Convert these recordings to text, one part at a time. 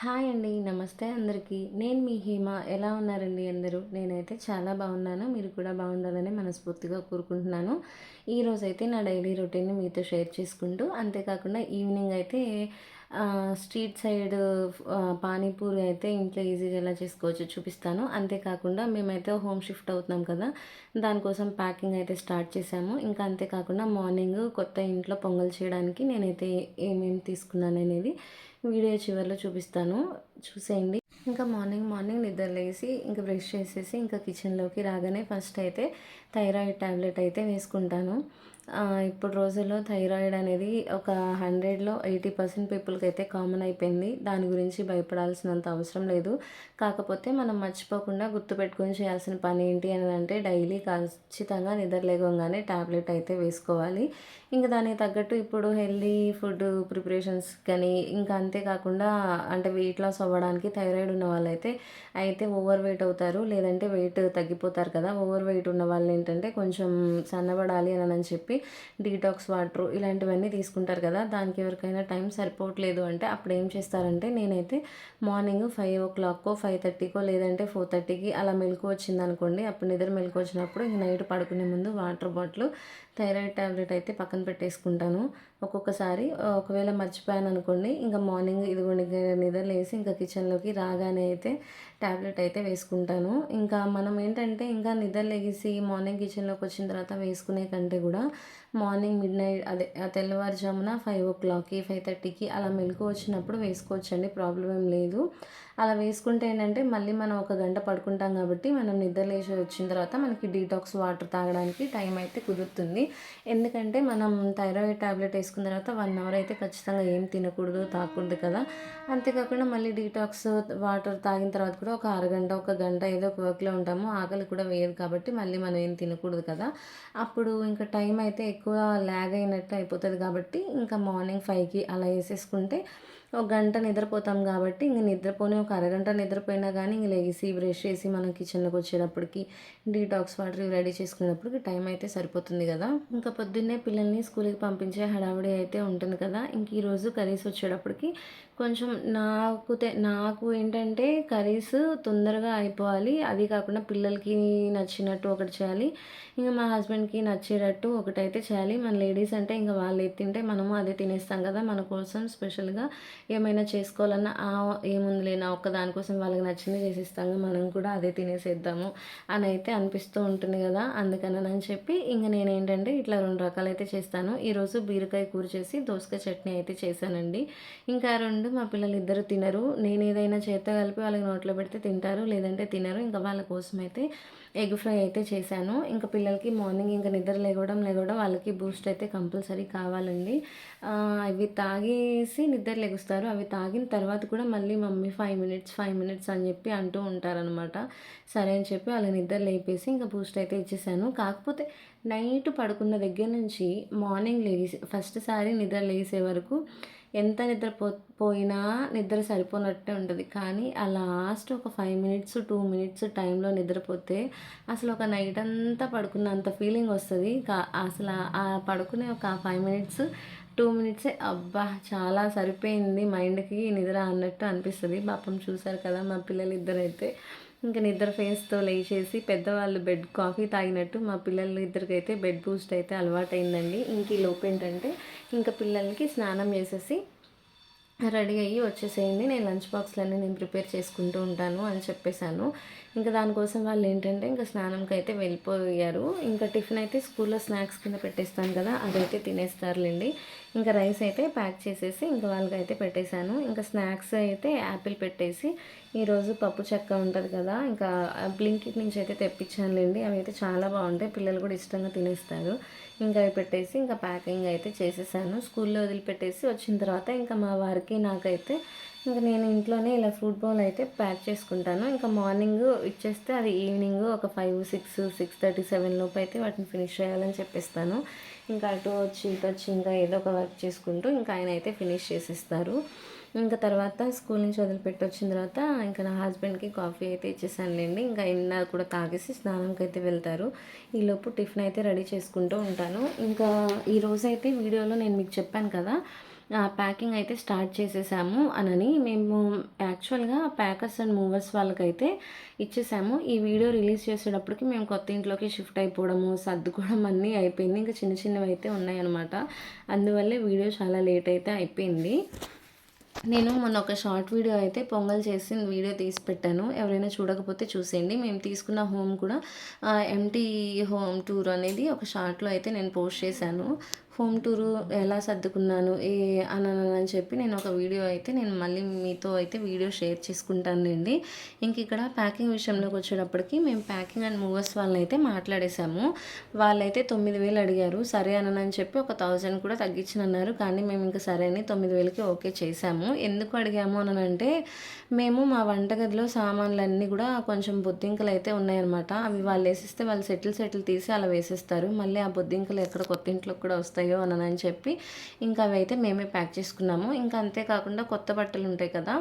Hi అండి. నమస్తే అందరికీ. నేను మీ హేమ. ఎలా ఉన్నారండి అందరూ? నేనైతే చాలా బాగున్నాను. మీరు కూడా బాగుండాలని మనస్ఫూర్తిగా కోరుకుంటున్నాను. ఈరోజైతే నా డైలీ రొటీన్‌ని మీతో షేర్ చేసుకుంటూ, అంతేకాకుండా ఈవినింగ్ అయితే స్ట్రీట్ సైడ్ పానీపూరి అయితే ఇంట్లో ఈజీగా ఎలా చేసుకోవచ్చో చూపిస్తాను. అంతేకాకుండా మేమైతే హోమ్ షిఫ్ట్ అవుతున్నాం కదా! దానికోసం ప్యాకింగ్ అయితే స్టార్ట్ చేశాము. ఇంకా అంతేకాకుండా మార్నింగ్ కొత్త ఇంట్లో పొంగల్ చేయడానికి నేనైతే ఏమేమి తీసుకున్నాననేది వీడియో చివరిలో చూపిస్తాను, చూసేయండి. ఇంకా మార్నింగ్ మార్నింగ్ నిద్ర లేసి ఇంకా బ్రష్ చేసేసి ఇంకా కిచెన్లోకి రాగానే ఫస్ట్ అయితే థైరాయిడ్ ట్యాబ్లెట్ అయితే వేసుకుంటాను. ఇప్పుడు రోజుల్లో థైరాయిడ్ అనేది ఒక 100లో 80% పీపుల్కి అయితే కామన్ అయిపోయింది. దాని గురించి భయపడాల్సినంత అవసరం లేదు. కాకపోతే మనం మర్చిపోకుండా గుర్తుపెట్టుకొని చేయాల్సిన పని ఏంటి అని అంటే డైలీ ఖచ్చితంగా నిద్ర లేవగానే ట్యాబ్లెట్ అయితే వేసుకోవాలి. ఇంకా దానికి తగ్గట్టు ఇప్పుడు హెల్దీ ఫుడ్ ప్రిపరేషన్స్ కానీ ఇంకా అంతేకాకుండా అంటే వెయిట్ లాస్ అవ్వడానికి థైరాయిడ్ ఉన్న వాళ్ళైతే ఓవర్ వెయిట్ అవుతారు, లేదంటే వెయిట్ తగ్గిపోతారు కదా. ఓవర్ వెయిట్ ఉన్న వాళ్ళు ఏంటంటే కొంచెం సన్నబడాలి అని చెప్పి డీటాక్స్ వాటర్ ఇలాంటివన్నీ తీసుకుంటారు కదా. దానికి ఎవరికైనా టైం సరిపోవట్లేదు అంటే అప్పుడు ఏం చేస్తారంటే నేనైతే మార్నింగ్ 5 o'clock 5:30 లేదంటే 4:30కి అలా మెలకు వచ్చింది అనుకోండి. అప్పుడు నిద్ర మెలకు వచ్చినప్పుడు ఇంక నైట్ పడుకునే ముందు వాటర్ బాటిల్ థైరాయిడ్ ట్యాబ్లెట్ అయితే పక్కన పెట్టేసుకుంటాను. ఒక్కొక్కసారి ఒకవేళ మర్చిపోయాను అనుకోండి, ఇంకా మార్నింగ్ ఇదిగోండి నిద్ర లేసి ఇంకా కిచెన్లోకి రాగానే అయితే ట్యాబ్లెట్ అయితే వేసుకుంటాను. ఇంకా మనం ఏంటంటే ఇంకా నిద్ర లెగిసి మార్నింగ్ కిచెన్లోకి వచ్చిన తర్వాత వేసుకునే కంటే కూడా మార్నింగ్ మిడ్‌నైట్ అదే తెల్లవారుజామున 5 o'clock 5:30కి అలా మెలుకువ వచ్చినప్పుడు వేసుకోవచ్చండి, ప్రాబ్లం ఏం లేదు. అలా వేసుకుంటే ఏంటంటే మళ్ళీ మనం ఒక గంట పడుకుంటాం కాబట్టి మనం నిద్ర లేచి వచ్చిన తర్వాత మనకి డీటాక్స్ వాటర్ తాగడానికి టైం అయితే కుదురుతుంది. ఎందుకంటే మనం థైరాయిడ్ ట్యాబ్లెట్ వేసుకున్న తర్వాత 1 hour అయితే ఖచ్చితంగా ఏం తినకూడదు, తాగకూడదు కదా. అంతేకాకుండా మళ్ళీ డీటాక్స్ వాటర్ తాగిన తర్వాత కూడా ఒక అరగంట ఒక గంట ఏదో ఒక వర్క్లో ఉంటాము, ఆకలి కూడా వేయదు కాబట్టి మళ్ళీ మనం ఏం తినకూడదు కదా. అప్పుడు ఇంకా టైం అయితే ఎక్కువ ల్యాగ్ అయినట్టు అయిపోతుంది కాబట్టి ఇంకా మార్నింగ్ 5కి అలా వేసేసుకుంటే ఒక గంట నిద్రపోతాం కాబట్టి ఇంక నిద్రపోని ఒక అరగంట నిద్రపోయినా కానీ ఇంక లెగిసి బ్రష్ చేసి మనం కిచెన్లోకి వచ్చేటప్పటికి డీటాక్స్ వాటర్ రెడీ చేసుకునేటప్పటికి టైం అయితే సరిపోతుంది కదా. ఇంకా పొద్దున్నే పిల్లల్ని స్కూల్కి పంపించే హడావిడి అయితే ఉంటుంది కదా. ఇంక ఈరోజు కర్రీస్ వచ్చేటప్పటికి కొంచెం నాకు ఏంటంటే కర్రీస్ తొందరగా అయిపోవాలి, అది కాకుండా పిల్లలకి నచ్చినట్టు ఒకటి చేయాలి, ఇంకా మా హస్బెండ్కి నచ్చేటట్టు ఒకటైతే చేయాలి. మన లేడీస్ అంటే ఇంకా వాళ్ళు ఏది తింటే మనము అదే తినేస్తాం కదా. మన కోసం స్పెషల్గా ఏమైనా చేసుకోవాలన్నా ఏముందిలే నా ఒక్క దానికోసం వాళ్ళకి నచ్చింది చేసిస్తాము, మనం కూడా అదే తినేసేద్దాము అని అయితే అనిపిస్తూ ఉంటుంది కదా. అందుకని చెప్పి ఇంక నేనేంటంటే ఇట్లా 2 రకాలైతే చేస్తాను. ఈరోజు బీరకాయ కూర చేసి దోసకాయ చట్నీ అయితే చేశానండి. ఇంకా 2 మా పిల్లలు ఇద్దరు తినరు. నేను ఏదైనా చేత్తో కలిపి వాళ్ళకి నోట్లో పెడితే తింటారు, లేదంటే తినరు. ఇంకా వాళ్ళ కోసం అయితే ఎగ్ ఫ్రై అయితే చేశాను. ఇంకా పిల్లలకి మార్నింగ్ ఇంకా నిద్ర లేవడం వాళ్ళకి బూస్ట్ అయితే కంపల్సరీ కావాలండి. అవి తాగేసి నిద్ర లెగుస్తారు. అవి తాగిన తర్వాత కూడా మళ్ళీ మమ్మీ 5 మినిట్స్ అని చెప్పి అంటూ ఉంటారనమాట. సరే అని చెప్పి వాళ్ళ నిద్ర లేపేసి ఇంకా బూస్ట్ అయితే ఇచ్చేసాను. కాకపోతే నైట్ పడుకున్న దగ్గర నుంచి మార్నింగ్ లేసి ఫస్ట్ సారి నిద్ర లేసే వరకు ఎంత పోయినా నిద్ర సరిపోనట్టే ఉంటుంది. కానీ ఆ లాస్ట్ ఒక 5 మినిట్స్ 2 మినిట్స్ టైంలో నిద్రపోతే అసలు ఒక నైట్ అంతా పడుకున్నంత ఫీలింగ్ వస్తుంది. అసలు ఆ పడుకునే ఒక 5 మినిట్స్ 2 మినిట్సే అబ్బా చాలా సరిపోయింది మైండ్కి నిద్ర అన్నట్టు అనిపిస్తుంది. పాపం చూసారు కదా మా పిల్లలు ఇద్దరైతే ఇంకా నిద్ర ఫేస్తో లేచేసి పెద్దవాళ్ళు బెడ్ కాఫీ తాగినట్టు మా పిల్లలు ఇద్దరికైతే బెడ్ బూస్ట్ అయితే అలవాటైందండి. ఇంక ఈ లోపు ఏంటంటే ఇంకా పిల్లలకి స్నానం చేసేసి రెడీ అయ్యి వచ్చేసేయండి, నేను లంచ్ బాక్స్లన్నీ నేను ప్రిపేర్ చేసుకుంటూ ఉంటాను అని చెప్పేశాను. ఇంకా దానికోసం వాళ్ళు ఏంటంటే ఇంకా స్నానంకి అయితే వెళ్ళిపోయారు. ఇంకా టిఫిన్ అయితే స్కూల్లో స్నాక్స్ కింద పెట్టేస్తాను కదా, అదైతే తినేస్తారులేండి. ఇంకా రైస్ అయితే ప్యాక్ చేసేసి ఇంకా వాళ్ళకైతే పెట్టేశాను. ఇంకా స్నాక్స్ అయితే యాపిల్ పెట్టేసి ఈరోజు పప్పు చెక్క ఉంటుంది కదా, ఇంకా బ్లింకిట్ నుంచి అయితే తెప్పించానులేండి. అవి అయితే చాలా బాగుంటాయి, పిల్లలు కూడా ఇష్టంగా తినేస్తారు. ఇంకా అవి పెట్టేసి ఇంకా ప్యాకింగ్ అయితే చేసేసాను. స్కూల్లో వదిలిపెట్టేసి వచ్చిన తర్వాత ఇంకా మా వారికి నాకైతే ఇంకా నేను ఇంట్లోనే ఇలా ఫ్రూట్ బౌల్ అయితే ప్యాక్ చేసుకుంటాను. ఇంకా మార్నింగ్ ఇచ్చేస్తే అది ఈవినింగ్ ఒక 5 6 6:30 7 లోపు అయితే వాటిని ఫినిష్ చేయాలని చెప్పేస్తాను. ఇంకా అటు వచ్చి ఇటు వచ్చి ఇంకా ఏదో ఒక వర్క్ చేసుకుంటూ ఇంకా ఆయన అయితే ఫినిష్ చేసేస్తారు. ఇంకా తర్వాత స్కూల్ నుంచి వదిలిపెట్టి వచ్చిన తర్వాత ఇంకా నా హస్బెండ్కి కాఫీ అయితే ఇచ్చేసానులేండి. ఇంకా ఆయన కూడా తాగేసి స్నానంకి అయితే వెళ్తారు. ఈలోపు టిఫిన్ అయితే రెడీ చేసుకుంటూ ఉంటాను. ఇంకా ఈరోజైతే వీడియోలో నేను మీకు చెప్పాను కదా, ప్యాకింగ్ అయితే స్టార్ట్ చేసేసాము అనని మేము యాక్చువల్‌గా ప్యాకర్స్ అండ్ మూవర్స్ వాళ్ళకైతే ఇచ్చేసాము. ఈ వీడియో రిలీజ్ చేసేటప్పటికి మేము కొత్త ఇంట్లోకి షిఫ్ట్ అయిపోవడము, సర్దుకోవడం అన్నీ అయిపోయింది. ఇంకా చిన్న చిన్నవైతే ఉన్నాయన్నమాట. అందువల్లే వీడియో చాలా లేట్ అయితే అయిపోయింది. నేను మొన్న ఒక షార్ట్ వీడియో అయితే పొంగల్ చేసిన వీడియో తీసి పెట్టాను. ఎవరైనా చూడకపోతే చూసేయండి. మేము తీసుకున్న హోమ్ కూడా ఎంప్టీ హోమ్ టూర్ అనేది ఒక షార్ట్‌లో అయితే నేను పోస్ట్ చేశాను. హోమ్ టూరు ఎలా సర్దుకున్నాను అని చెప్పి నేను ఒక వీడియో అయితే నేను మళ్ళీ మీతో అయితే వీడియో షేర్ చేసుకుంటానులేండి. ఇంక ఇక్కడ ప్యాకింగ్ విషయంలోకి వచ్చేటప్పటికి మేము ప్యాకింగ్ అండ్ మూవర్స్ వాళ్ళని అయితే మాట్లాడేసాము. వాళ్ళైతే 9,000 అడిగారు. సరే అని చెప్పి ఒక 1000 కూడా తగ్గించనన్నారు. కానీ మేము ఇంకా సరే అని 9,000కి ఓకే చేసాము. ఎందుకు అడిగాము అంటే మేము మా వంటగదిలో సామాన్లన్నీ కూడా కొంచెం బొద్దింకలు అయితే ఉన్నాయన్నమాట. అవి వాళ్ళు వేసిస్తే వాళ్ళు సెటిల్ తీసి అలా వేసేస్తారు. మళ్ళీ ఆ బొద్దింకలు ఎక్కడ కొత్త ఇంట్లోకి కూడా వస్తాయో అని చెప్పి ఇంకా అవి అయితే మేమే ప్యాక్ చేసుకున్నాము. ఇంకా అంతేకాకుండా కొత్త బట్టలు ఉంటాయి కదా,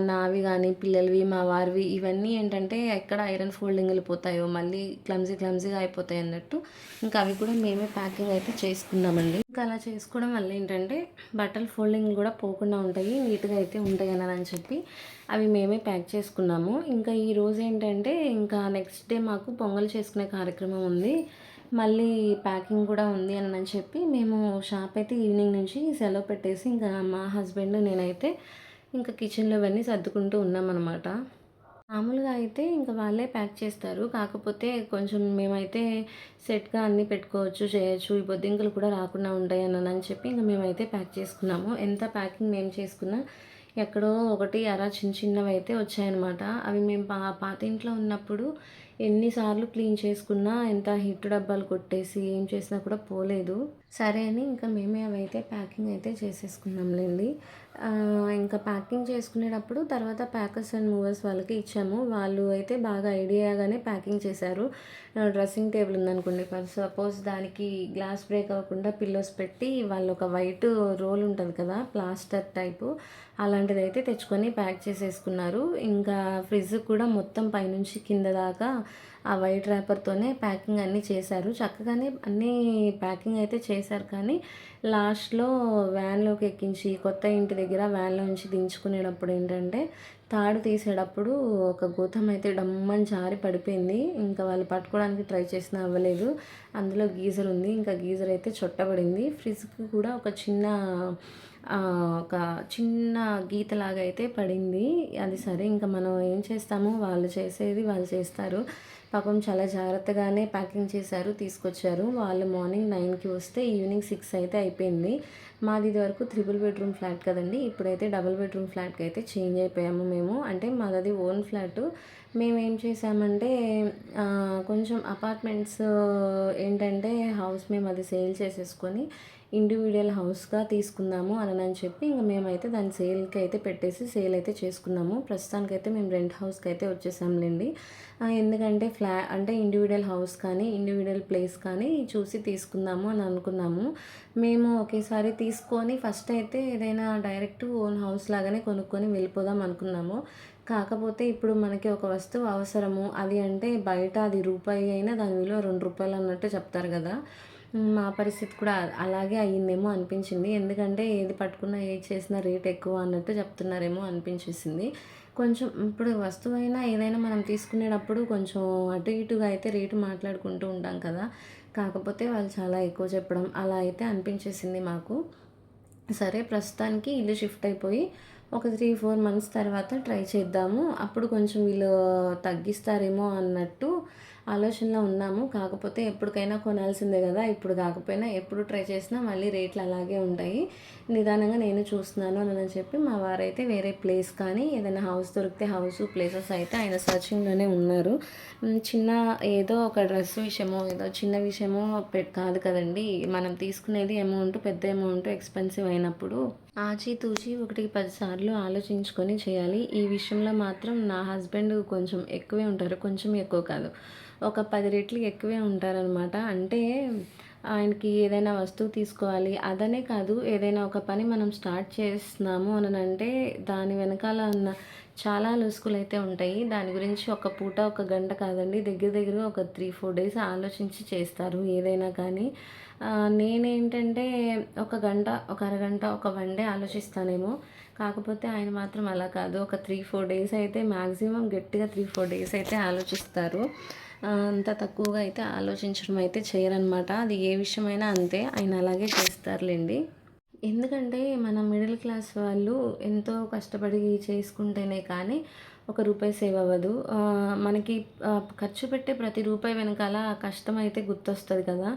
నావి కానీ పిల్లలవి మా వారివి ఇవన్నీ ఏంటంటే ఎక్కడ ఐరన్ ఫోల్డింగ్ వెళ్ళిపోతాయో మళ్ళీ క్లమ్జీగా అయిపోతాయి అన్నట్టు ఇంకా అవి కూడా మేమే ప్యాకింగ్ అయితే చేసుకున్నామండి. ఇంకా అలా చేసుకోవడం వల్ల ఏంటంటే బట్టలు ఫోల్డింగ్ కూడా పోకుండా ఉంటాయి, నీట్గా అయితే ఉంటాయి అని చెప్పి అవి మేమే ప్యాక్ చేసుకున్నాము. ఇంకా ఈరోజు ఏంటంటే ఇంకా నెక్స్ట్ డే మాకు పొంగల్ చేసుకునే కార్యక్రమం ఉంది, మళ్ళీ ప్యాకింగ్ కూడా ఉంది అని చెప్పి మేము షాప్ అయితే ఈవినింగ్ నుంచి సెలవు పెట్టేసి ఇంకా మా హస్బెండ్ నేనైతే ఇంకా కిచెన్లో ఇవన్నీ సర్దుకుంటూ ఉన్నామన్నమాట. మామూలుగా అయితే ఇంకా వాళ్ళే ప్యాక్ చేస్తారు. కాకపోతే కొంచెం మేమైతే సెట్‌గా అన్నీ పెట్టుకోవచ్చు, చేయొచ్చు. ఈ బొద్దింకలు కూడా రాకుండా ఉంటాయి అని చెప్పి ఇంక మేమైతే ప్యాక్ చేసుకున్నాము. ఎంత ప్యాకింగ్ మేము చేసుకున్నా ఎక్కడో ఒకటి అరా చిన్నవైతే వచ్చాయన్నమాట. అవి మేము పాత ఇంట్లో ఉన్నప్పుడు ఎన్నిసార్లు క్లీన్ చేసుకున్నా ఎంత హిట్ డబ్బాలు కొట్టేసి ఏం చేసినా కూడా పోలేదు. సరే అని ఇంకా మేమే అవైతే ప్యాకింగ్ అయితే చేసేసుకున్నాంలేండి. ఇంకా ప్యాకింగ్ చేసుకునేటప్పుడు తర్వాత ప్యాకర్స్ అండ్ మూవర్స్ వాళ్ళకి ఇచ్చాము. వాళ్ళు అయితే బాగా ఐడియాగానే ప్యాకింగ్ చేశారు. డ్రెస్సింగ్ టేబుల్ ఉందనుకోండి, ఫర్ సపోజ్ దానికి గ్లాస్ బ్రేక్ అవ్వకుండా పిల్లోస్ పెట్టి వాళ్ళు ఒక వైట్ రోల్ ఉంటుంది కదా ప్లాస్టర్ టైపు, అలాంటిది అయితే తెచ్చుకొని ప్యాక్ చేసేసుకున్నారు. ఇంకా ఫ్రిడ్జ్ కూడా మొత్తం పైనుంచి కింద దాకా ఆ వైట్ ర్యాపర్తోనే ప్యాకింగ్ అన్నీ చేశారు. చక్కగానే అన్నీ ప్యాకింగ్ అయితే చేశారు. కానీ లాస్ట్లో వ్యాన్లోకి ఎక్కించి కొత్త ఇంటి దగ్గర వ్యాన్లో నుంచి దించుకునేటప్పుడు ఏంటంటే తాడు తీసేటప్పుడు ఒక గోతం అయితే డమ్మని జారి పడిపోయింది. ఇంకా వాళ్ళు పట్టుకోవడానికి ట్రై చేసినా అవ్వలేదు. అందులో గీజర్ ఉంది, ఇంకా గీజర్ అయితే చొట్టబడింది. ఫ్రిడ్జ్కి కూడా ఒక చిన్న గీతలాగా అయితే పడింది. అది సరే ఇంకా మనం ఏం చేస్తాము, వాళ్ళు చేసేది వాళ్ళు చేస్తారు. పాపం చాలా జాగ్రత్తగానే ప్యాకింగ్ చేశారు, తీసుకొచ్చారు. వాళ్ళు మార్నింగ్ 9కి వస్తే ఈవినింగ్ 6 అయితే అయిపోయింది. మాది ఇది వరకు 3 బెడ్రూమ్ ఫ్లాట్ కదండి, ఇప్పుడైతే డబుల్ బెడ్రూమ్ ఫ్లాట్కి అయితే చేంజ్ అయిపోయాము మేము. అంటే మాది ఓన్ ఫ్లాటు. మేము ఏం చేసామంటే కొంచెం అపార్ట్మెంట్స్ ఏంటంటే హౌస్ మేము అది సేల్ చేసేసుకొని ఇండివిజువల్ హౌస్గా తీసుకుందాము అని చెప్పి ఇంకా మేమైతే దాన్ని సేల్కి అయితే పెట్టేసి సేల్ అయితే చేసుకున్నాము. ప్రస్తుతానికైతే మేము రెంట్ హౌస్కి అయితే వచ్చేసాంలేండి. ఎందుకంటే అంటే ఇండివిజువల్ హౌస్ కానీ ఇండివిజువల్ ప్లేస్ కానీ చూసి తీసుకుందాము అని అనుకున్నాము. మేము ఒకేసారి తీసుకొని ఫస్ట్ అయితే ఏదైనా డైరెక్ట్ ఓన్ హౌస్ లాగానే కొనుక్కొని వెళ్ళిపోదాం అనుకున్నాము. కాకపోతే ఇప్పుడు మనకి ఒక వస్తువు అవసరము, అది అంటే బయట అది రూపాయి అయినా దాని విలువ ₹2 అన్నట్టు చెప్తారు కదా. మా పరిస్థితి కూడా అలాగే అయ్యిందేమో అనిపించింది. ఎందుకంటే ఏది పట్టుకున్నా ఏది చేసినా రేట్ ఎక్కువ అన్నట్టు చెప్తున్నారేమో అనిపించేసింది. కొంచెం ఇప్పుడు వస్తువైనా ఏదైనా మనం తీసుకునేటప్పుడు కొంచెం అటు ఇటుగా అయితే రేటు మాట్లాడుకుంటూ ఉంటాం కదా. కాకపోతే వాళ్ళు చాలా ఎక్కువ చెప్పడం అలా అయితే అనిపించేసింది మాకు. సరే ప్రస్తుతానికి ఇల్లు షిఫ్ట్ అయిపోయి ఒక 3-4 మంత్స్ తర్వాత ట్రై చేద్దాము, అప్పుడు కొంచెం వీళ్ళు తగ్గిస్తారేమో అన్నట్టు ఆలోచనలో ఉన్నాము. కాకపోతే ఎప్పటికైనా కొనాల్సిందే కదా, ఇప్పుడు కాకపోయినా ఎప్పుడు ట్రై చేసినా మళ్ళీ రేట్లు అలాగే ఉంటాయి. నిదానంగా నేను చూస్తున్నాను అని చెప్పి మా వారైతే వేరే ప్లేస్ కానీ ఏదైనా హౌస్ దొరికితే ప్లేసెస్ అయితే ఆయన సర్చింగ్లోనే ఉన్నారు. చిన్న ఏదో ఒక డ్రెస్ విషయమో ఏదో చిన్న విషయమో కాదు కదండి, మనం తీసుకునేది అమౌంట్ పెద్ద అమౌంట్ ఎక్స్పెన్సివ్ అయినప్పుడు ఆచితూచి 1-10 సార్లు ఆలోచించుకొని చేయాలి. ఈ విషయంలో మాత్రం నా హస్బెండ్ కొంచెం ఎక్కువే ఉంటారు, కొంచెం ఎక్కువ కాదు, ఒక 10 రెట్లు ఎక్కువే ఉంటారనమాట. అంటే ఆయనకి ఏదైనా వస్తువు తీసుకోవాలి అదనే కాదు, ఏదైనా ఒక పని మనం స్టార్ట్ చేస్తున్నాము అని అంటే దాని వెనకాల ఉన్న చాలా లొసుగులు అయితే ఉంటాయి. దాని గురించి ఒక పూట ఒక గంట కాదండి, దగ్గరగా ఒక 3-4 డేస్ ఆలోచించి చేస్తారు ఏదైనా కానీ. నేనేంటంటే ఒక గంట, ఒక అరగంట, ఒక 1 డే ఆలోచిస్తానేమో. కాకపోతే ఆయన మాత్రం అలా కాదు. ఒక 3, 4 డేస్ అయితే మ్యాక్సిమం గట్టిగా 3, 4 డేస్ అయితే ఆలోచిస్తారు. అంత తక్కువగా అయితే ఆలోచించడం అయితే చేయరనమాట. అది ఏ విషయమైనా అంతే. ఆయన అలాగే చేస్తారులెండి. ఎందుకంటే మన మిడిల్ క్లాస్ వాళ్ళు ఎంతో కష్టపడి చేసుకుంటేనే కానీ ఒక రూపాయి సేవ్ అవ్వదు. మనకి ఖర్చు పెట్టే ప్రతి రూపాయి వెనకాల కష్టం అయితే గుర్తొస్తది కదా!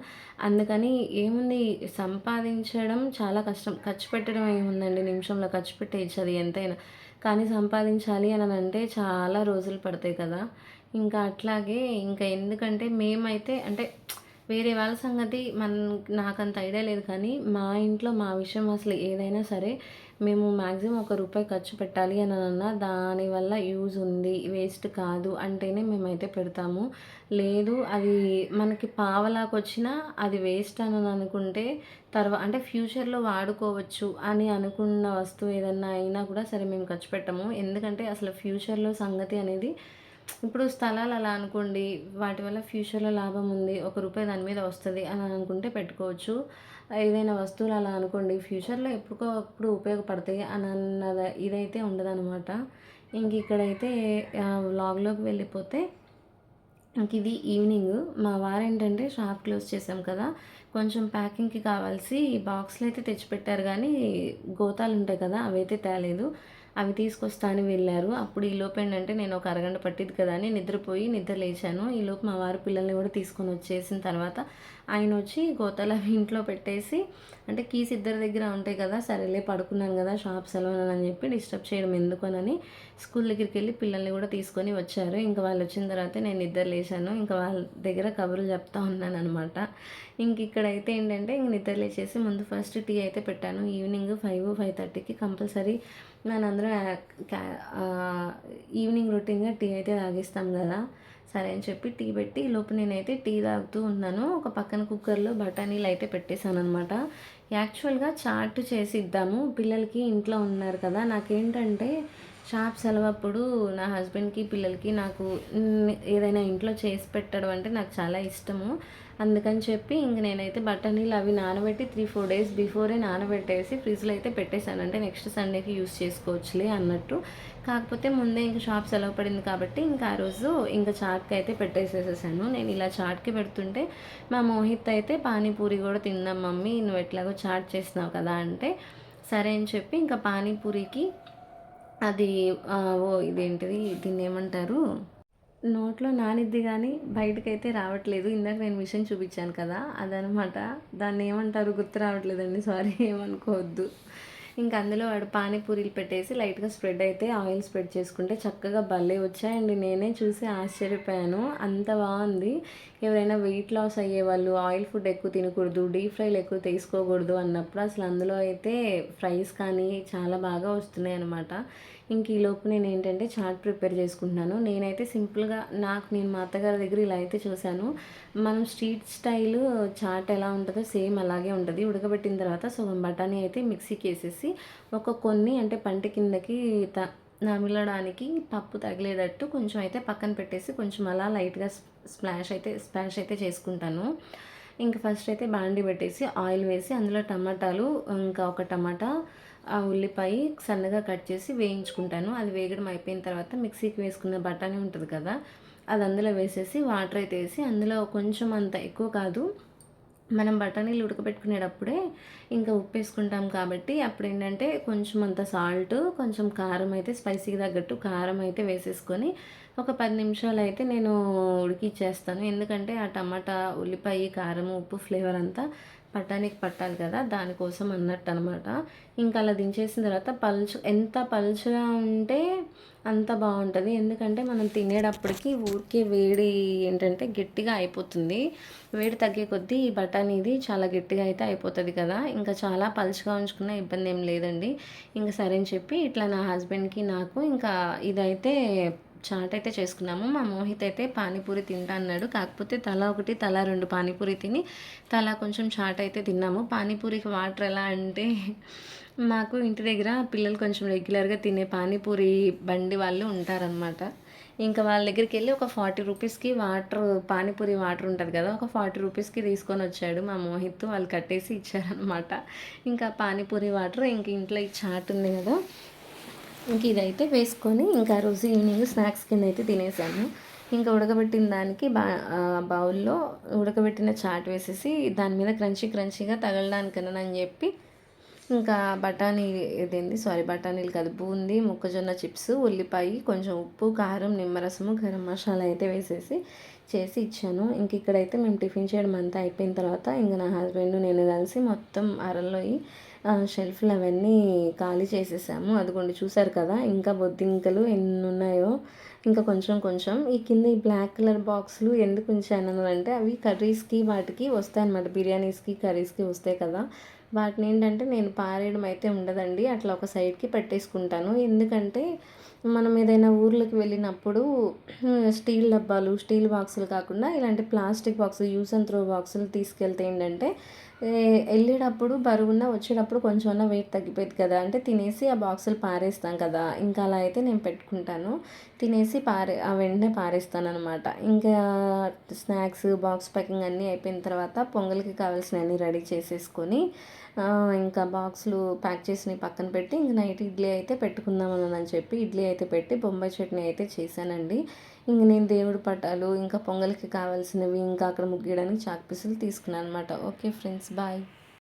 అందుకని ఏముంది, సంపాదించడం చాలా కష్టం. ఖర్చు పెట్టడం ఏముందండి, నిమిషంలో ఖర్చు పెట్టేయచ్చు అది ఎంతైనా. కానీ సంపాదించాలి అననంటే చాలా రోజులు పడతాయి కదా! ఇంకా అట్లాగే ఇంకా ఎందుకంటే మేమైతే అంటే వేరే వాళ్ళ సంగతి నాకంత ఐడియా లేదు కానీ, మా ఇంట్లో మా విషయం అసలు ఏదైనా సరే మేము మాక్సిమం ఒక రూపాయి ఖర్చు పెట్టాలి అనన్నా దానివల్ల యూజ్ ఉంది, వేస్ట్ కాదు అంటేనే మేమైతే పెడతాము. లేదు అది మనకి పావలాకొచ్చినా అది వేస్ట్ అని అనుకుంటే అంటే ఫ్యూచర్‌లో వాడుకోవచ్చు అని అనుకున్న వస్తువు ఏదన్నా అయినా కూడా సరే మేము ఖర్చు పెట్టము. ఎందుకంటే అసలు ఫ్యూచర్‌లో సంగతి అనేది ఇప్పుడు స్థలాలు అలా అనుకోండి, వాటి వల్ల ఫ్యూచర్‌లో లాభం ఉంది. ఒక రూపాయి దాని మీద వస్తది అని అనుకుంటే పెట్టుకోవచ్చు. ఏదైనా వస్తువులు అలా అనుకోండి, ఫ్యూచర్‌లో ఎప్పుడుకో అప్పుడు ఉపయోగపడతాయి అని ఇదైతే ఉండదనమాట. ఇంక ఇక్కడైతే వ్లాగ్‌లోకి వెళ్ళిపోతే ఇంకిది ఈవినింగు. మా వారేంటంటే షాప్ క్లోజ్ చేసాం కదా! కొంచెం ప్యాకింగ్‌కి కావాల్సి బాక్స్‌లు అయితే తెచ్చిపెట్టారు గానీ, గోతాలుంటాయి కదా! అవైతే తేలేదు. అవి తీసుకొస్తా అని వెళ్ళారు. అప్పుడు ఈలోపు ఏంటంటే నేను ఒక అరగంట పట్టిద్ది కదా అని నిద్రపోయి నిద్ర లేచాను. ఈలోపు మా వారు పిల్లల్ని కూడా తీసుకొని వచ్చేసిన తర్వాత ఆయనొచ్చి గోతాలు అవి ఇంట్లో పెట్టేసి, అంటే కీస్ ఇద్దరి దగ్గర ఉంటాయి కదా! సరేలే పడుకున్నాను కదా! షాప్ సెలవులని చెప్పి డిస్టర్బ్ చేయడం ఎందుకనని స్కూల్ దగ్గరికెళ్ళి పిల్లల్ని కూడా తీసుకొని వచ్చారు. ఇంక వాళ్ళొచ్చిన తర్వాత నేను నిద్ర లేచాను. ఇంక వాళ్ళ దగ్గర కబుర్లు చెప్తా ఉన్నాననమాట. ఇక్కడైతే ఏంటంటే నిద్ర లేచేసి ముందు ఫస్ట్ టీ అయితే పెట్టాను. ఈవినింగ్ 5, 5:30కి కంపల్సరీ మనందరం ఈవినింగ్ రొటీన్‌గా టీ అయితే తాగేస్తాం గదా! సరే అని చెప్పి టీ పెట్టి ఈలోపు నేనైతే టీ తాగుతూ ఉన్నాను. ఒక పక్కన కుక్కర్‌లో బఠానీలు అయితే పెట్టేసాననమాట. యాక్చువల్‌గా చాట్ చేసి ఇద్దాము. పిల్లలకి ఇంట్లో ఉన్నారు కదా! నాకేంటంటే షాప్ సెలవప్పుడు నా హస్బెండ్‌కి, పిల్లలకి నాకు ఏదైనా ఇంట్లో చేసి పెట్టడం అంటే నాకు చాలా ఇష్టము. అందుకని చెప్పి ఇంక నేనైతే బఠానీలు అవి నానబెట్టి 3, 4 డేస్ బిఫోరే నానబెట్టేసి ఫ్రిడ్జ్‌లో అయితే పెట్టేశాను. అంటే నెక్స్ట్ సండేకి యూజ్ చేసుకోవచ్చులే అన్నట్టు. కాకపోతే ముందే ఇంక షాప్ సెలవు పడింది కాబట్టి ఇంకా ఆ రోజు ఇంక చాట్‌కి అయితే పెట్టేసేసేసాను. నేను ఇలా చాట్‌కి పెడుతుంటే మా మోహిత్ అయితే పానీపూరి కూడా తిందాం మమ్మీ, నువ్వు ఎట్లాగో చాట్ చేస్తున్నావు కదా అంటే, సరే అని చెప్పి ఇంకా పానీపూరికి అది ఇదేంటిది దీన్నేమంటారు? నోట్లో నానిద్ది గానీ బయటకైతే రావట్లేదు. ఇందాక నేను మిషన్ చూపిచ్చాను కదా! అదనమాట. దాన్నేమంటారో గుర్తు రావట్లేదండి. సారీ ఏమనుకోవద్దు. అందులో వాడు పానీపూరీలు పెట్టేసి లైట్‌గా స్ప్రెడ్ అయితే ఆయిల్ స్ప్రెడ్ చేసుకుంటే చక్కగా భలే వచ్చాయండి. నేనే చూసి ఆశ్చర్యపోయాను. అంత బావుంది. ఎవరైనా వెయిట్ లాస్ అయ్యేవాళ్ళు ఆయిల్ ఫుడ్ ఎక్కువ తినకూడదు, డీప్ ఫ్రైలు ఎక్కువ తీసుకోకూడదు అన్నప్పుడు అసలు అందులో అయితే ఫ్రైస్ కానీ చాలా బాగా వస్తున్నాయన్నమాట. ఈలోపు నేనేంటంటే చాట్ ప్రిపేర్ చేసుకుంటున్నాను. నేనైతే సింపుల్‌గా నేను మా అత్తగారి దగ్గర ఇలా అయితే చూశాను. మనం స్ట్రీట్ స్టైలు చాట్ ఎలా ఉంటదో సేమ్ అలాగే ఉంటది. ఉడకబెట్టిన తర్వాత సగం బఠానీ అయితే మిక్సీకేసేసి కొన్ని అంటే పంటి కిందకి నమిలడానికి పప్పు తగిలేటట్టు కొంచెం అయితే పక్కన పెట్టేసి కొంచెం అలా లైట్‌గా స్పాష్ అయితే చేసుకుంటాను. ఫస్ట్ అయితే బాండీ పెట్టేసి ఆయిల్ వేసి అందులో టమాటాలు, ఇంకా ఒక టమాటా, ఉల్లిపాయ సన్నగా కట్ చేసి వేయించుకుంటాను. అది వేగడం అయిపోయిన తర్వాత మిక్సీకి వేసుకున్న బఠానీ ఉంటుంది కదా! అది అందులో వేసేసి వాటర్ అయితే వేసి అందులో కొంచెం అంత ఎక్కువ కాదు, మనం బఠానీలు ఉడకబెట్టుకునేటప్పుడే ఇంకా ఉప్పేసుకుంటాం కాబట్టి అప్పుడేంటంటే కొంచెం అంత సాల్ట్, కొంచెం కారం అయితే స్పైసీకి తగ్గట్టు కారం అయితే వేసేసుకొని ఒక 10 నిమిషాలైతే నేను ఉడికిచ్చేస్తాను. ఎందుకంటే ఆ టమాటా, ఉల్లిపాయ, కారం, ఉప్పు ఫ్లేవర్ అంతా బఠానీకి పట్టాలి కదా! దానికోసం అన్నట్టనమాట. అలా దించేసిన తర్వాత ఎంత పలుచగా ఉంటే అంత బావుంటది. ఎందుకంటే మనం తినేటప్పటికి ఊరికే వేడి ఏంటంటే గట్టిగా అయిపోతుంది. వేడి తగ్గే కొద్దీ ఈ బఠానీది చాలా గట్టిగా అయితే అయిపోతది కదా! చాలా పలుచగా ఉంచుకున్న ఇబ్బందేం లేదండి. సరే అని చెప్పి ఇట్లా నా హస్బెండ్‌కి, నాకు ఇదైతే చాట్ అయితే చేసుకున్నాము. మా మోహిత్ అయితే పానీపూరి తింటా అన్నాడు. కాకపోతే తలా 1, తలా 2 పానీపూరి తిని తలా కొంచెం చాట్ అయితే తిన్నాము. పానీపూరికి వాటర్ ఎలా అంటే మాకు ఇంటి దగ్గర పిల్లలు కొంచెం రెగ్యులర్‌గా తినే పానీపూరి బండి వాళ్ళు ఉంటారనమాట. ఇంకా వాళ్ళ దగ్గరికి వెళ్ళి ఒక 40 రూపీస్కి వాటర్, పానీపూరి వాటర్ ఉంటుంది కదా, ఒక 40 రూపీస్కి తీసుకొని వచ్చాడు మా మోహిత్. వాళ్ళు కట్టేసి ఇచ్చారనమాట. ఇంకా పానీపూరి వాటర్, ఇంక ఇంట్లో ఈ చాట్ ఉంది కదా, ఇంక ఇదైతే వేసుకొని ఇంకా రోజు ఈవినింగ్ స్నాక్స్ కింద అయితే తినేసాను. ఇంకా ఉడకబెట్టిన దానికి బౌల్లో ఉడకబెట్టిన చాట్ వేసేసి దాని మీద క్రంచీగా తగలడానికనని చెప్పి ఇంకా బఠానీలు కాదు, బూందీ, మొక్కజొన్న చిప్స్, ఉల్లిపాయ, కొంచెం ఉప్పు, కారం, నిమ్మరసము, గరం మసాలా అయితే వేసేసి చేసి ఇచ్చాను. ఇంక ఇక్కడైతే మేము టిఫిన్ చేయడం అంతా అయిపోయిన తర్వాత ఇంక నా హస్బెండ్ నేను కలిసి మొత్తం అరల్లో షెల్ఫ్లు అవన్నీ ఖాళీ చేసేసాము. అదిగోండి చూసారు కదా, ఇంకా బొద్దింకలు ఎన్ని ఉన్నాయో. ఇంకా కొంచెం ఈ కింద ఈ బ్లాక్ కలర్ బాక్సులు ఎందుకు ఉంచాను అంటే, అవి కర్రీస్కి వాటికి వస్తాయన్నమాట, బిర్యానీస్కి కర్రీస్కి వస్తాయి కదా, వాటిని ఏంటంటే నేను పారేయడం అయితే ఉండదండి, అట్లా ఒక సైడ్కి పెట్టేసుకుంటాను. ఎందుకంటే మనం ఏదైనా ఊర్లకు వెళ్ళినప్పుడు స్టీల్ డబ్బాలు, స్టీల్ బాక్సులు కాకుండా ఇలాంటి ప్లాస్టిక్ బాక్సులు, యూస్ అండ్ త్రో బాక్సులు తీసుకెళ్తే ఏంటంటే వెళ్ళేటప్పుడు బరువున్న, వచ్చేటప్పుడు కొంచెం వెయిట్ తగ్గిపోయింది కదా, అంటే తినేసి ఆ బాక్సులు పారేస్తాం కదా, ఇంకా అలా అయితే నేను పెట్టుకుంటాను. తినేసి వెంటనే పారేస్తాను అనమాట. ఇంకా స్నాక్స్ బాక్స్ ప్యాకింగ్ అన్నీ అయిపోయిన తర్వాత పొంగల్కి కావాల్సినవన్నీ రెడీ చేసేసుకొని ఇంకా బాక్సులు ప్యాక్ చేసినవి పక్కన పెట్టి ఇంక నైట్ ఇడ్లీ అయితే పెట్టుకుందామని చెప్పి ఇడ్లీ అయితే పెట్టి బొంబాయి చట్నీ అయితే చేశానండి. ఇంక నేను దేవుడి పటాలు, ఇంకా పొంగల్కి కావాల్సినవి, ఇంకా అక్కడ ముగ్గేయడానికి చాక్ పీసులు తీసుకున్నాను అనమాట. Okay friends, bye.